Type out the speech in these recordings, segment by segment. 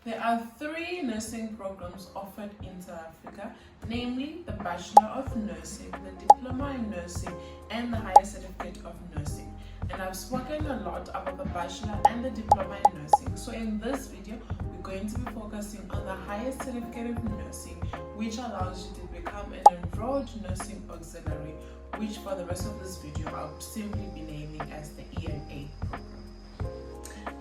There are three nursing programs offered in South Africa, namely the Bachelor of Nursing, the Diploma in Nursing, and the Higher Certificate of Nursing. And I've spoken a lot about the Bachelor and the Diploma in Nursing. So in this video, we're going to be focusing on the Higher Certificate of Nursing, which allows you to become an Enrolled Nursing Auxiliary, which for the rest of this video, I'll simply be naming as the ENA program.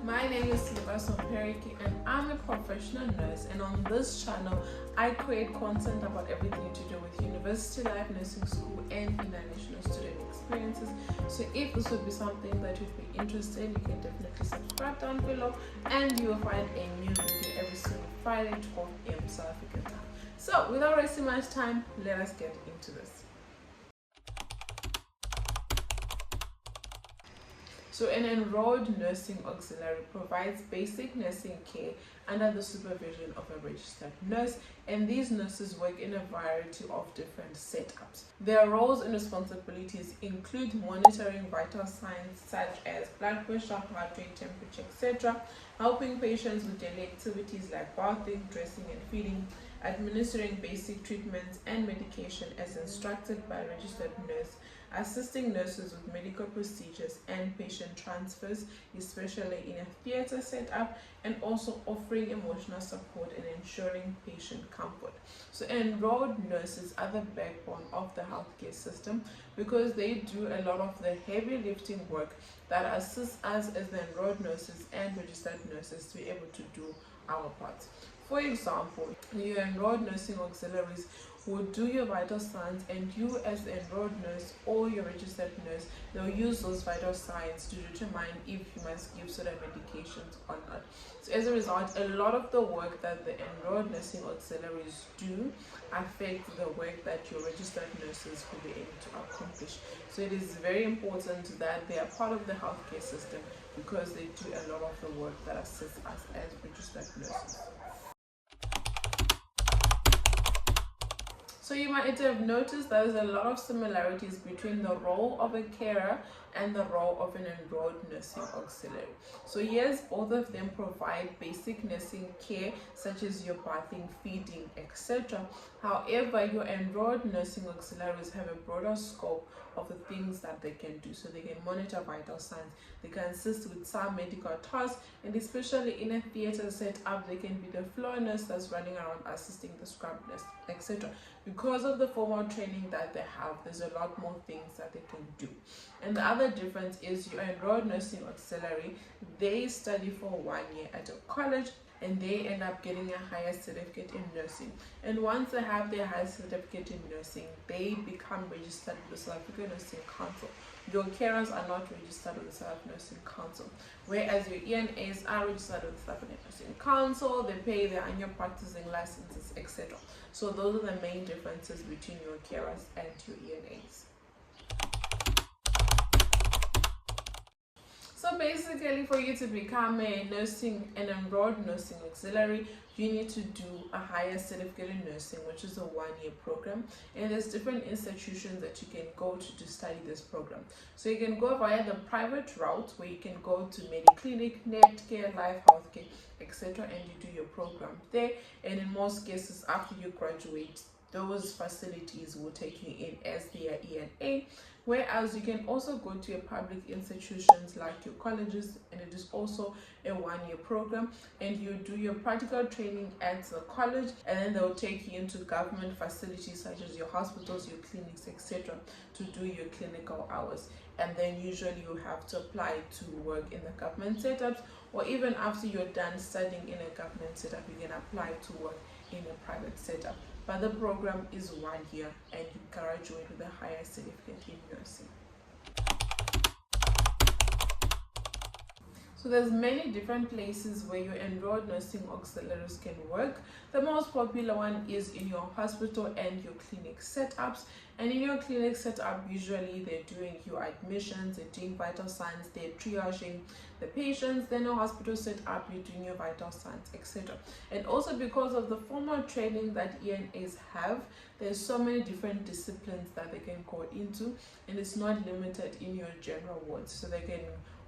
My name is silibazisomupereki and I'm a professional nurse, and on this channel I create content about everything to do with university life, nursing school and international student experiences. So if this would be something that you'd be interested in, you can definitely subscribe down below and you will find a new video every single Friday 12 AM South African time. So without wasting much time, let us get into this. So an Enrolled Nursing Auxiliary provides basic nursing care under the supervision of a registered nurse, and these nurses work in a variety of different setups. Their roles and responsibilities include monitoring vital signs such as blood pressure, heart rate, temperature, etc., helping patients with daily activities like bathing, dressing and feeding, administering basic treatments and medication as instructed by a registered nurse, assisting nurses with medical procedures and patient transfers, especially in a theatre setup, and also offering emotional support and ensuring patient comfort. So enrolled nurses are the backbone of the healthcare system because they do a lot of the heavy lifting work that assists us as the enrolled nurses and registered nurses to be able to do our parts. For example, your enrolled nursing auxiliaries will do your vital signs, and you as the enrolled nurse or your registered nurse, they'll use those vital signs to determine if you must give certain medications or not. So as a result, a lot of the work that the enrolled nursing auxiliaries do affect the work that your registered nurses will be able to accomplish. So it is very important that they are part of the healthcare system because they do a lot of the work that assists us as registered nurses. So you might have noticed there's a lot of similarities between the role of a carer and the role of an enrolled nursing auxiliary. So yes, both of them provide basic nursing care such as your bathing, feeding, etc. However, your enrolled nursing auxiliaries have a broader scope of the things that they can do. So they can monitor vital signs, they can assist with some medical tasks, and especially in a theatre setup, they can be the floor nurse that's running around assisting the scrub nurse, etc. Because of the formal training that they have, there's a lot more things that they can do. And the other difference is your enrolled nursing auxiliary, they study for 1 year at a college and they end up getting a higher certificate in nursing. And once they have their higher certificate in nursing, they become registered with the South African Nursing Council. Your carers are not registered with the South African Nursing Council, whereas your ENAs are registered with the South African Nursing Council. They pay their annual practicing licenses, etc. So those are the main differences between your carers and your ENAs. So basically, for you to become an enrolled nursing auxiliary, you need to do a higher certificate in nursing, which is a 1 year program. And there's different institutions that you can go to study this program. So you can go via the private route, where you can go to Mediclinic, Netcare, Life Healthcare, etc. and you do your program there. And in most cases, after you graduate, those facilities will take you in as their ENA. Whereas you can also go to your public institutions like your colleges, and it is also a 1 year program, and you do your practical training at the college, and then they'll take you into government facilities such as your hospitals, your clinics, etc. to do your clinical hours. And then usually you have to apply to work in the government setups, or even after you're done studying in a government setup, you can apply to work in a private setup. But the program is 1 year and you graduate with a higher certificate in nursing. So there's many different places where your enrolled nursing auxiliaries can work. The most popular one is in your hospital and your clinic setups. And in your clinic setup, usually they're doing your admissions, they're doing vital signs, they're triaging the patients. Then your hospital setup, you're doing your vital signs, etc. And also because of the formal training that ENAs have, there's so many different disciplines that they can go into, and it's not limited in your general wards. So they can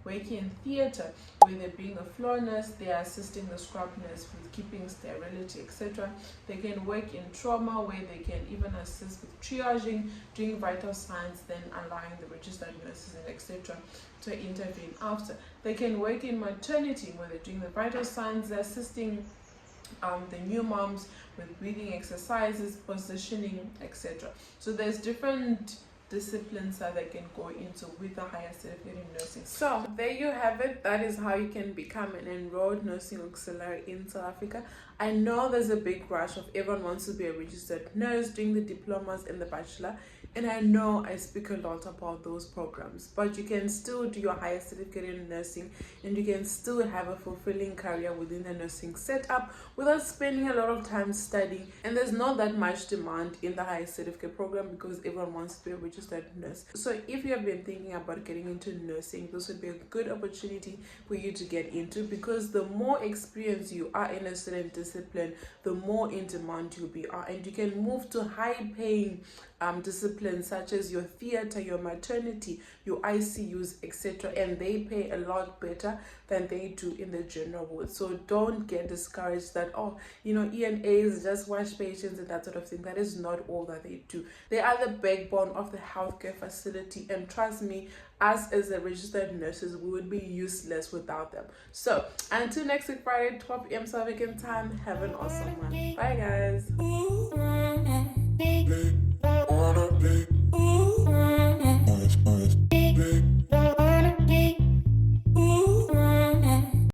working in theatre, where they're being a floor nurse, they are assisting the scrub nurse with keeping sterility, etc. They can work in trauma, where they can even assist with triaging, doing vital signs, then allowing the registered nurses and etc. to intervene after. They can work in maternity, where they're doing the vital signs, they're assisting the new moms with breathing exercises, positioning, etc. So there's different disciplines that they can go into with a higher certificate in nursing. So there you have it. That is how you can become an enrolled nursing auxiliary in South Africa. I know there's a big rush of everyone wants to be a registered nurse, doing the diplomas and the bachelor, and I know I speak a lot about those programs, but you can still do your higher certificate in nursing and you can still have a fulfilling career within the nursing setup without spending a lot of time studying. And there's not that much demand in the higher certificate program because everyone wants to be a registered nurse. So if you have been thinking about getting into nursing, this would be a good opportunity for you to get into, because the more experience you are in a certain discipline, the more in demand you'll be, and you can move to high paying disciplines such as your theater, your maternity, your ICUs, etc., and they pay a lot better than they do in the general ward. So don't get discouraged that, oh, ENAs just watch patients and that sort of thing. That is not all that they do. They are the backbone of the healthcare facility, and trust me, us as the registered nurses, we would be useless without them. So until next week Friday, 12 p.m. South African time, have an awesome one. Bye guys.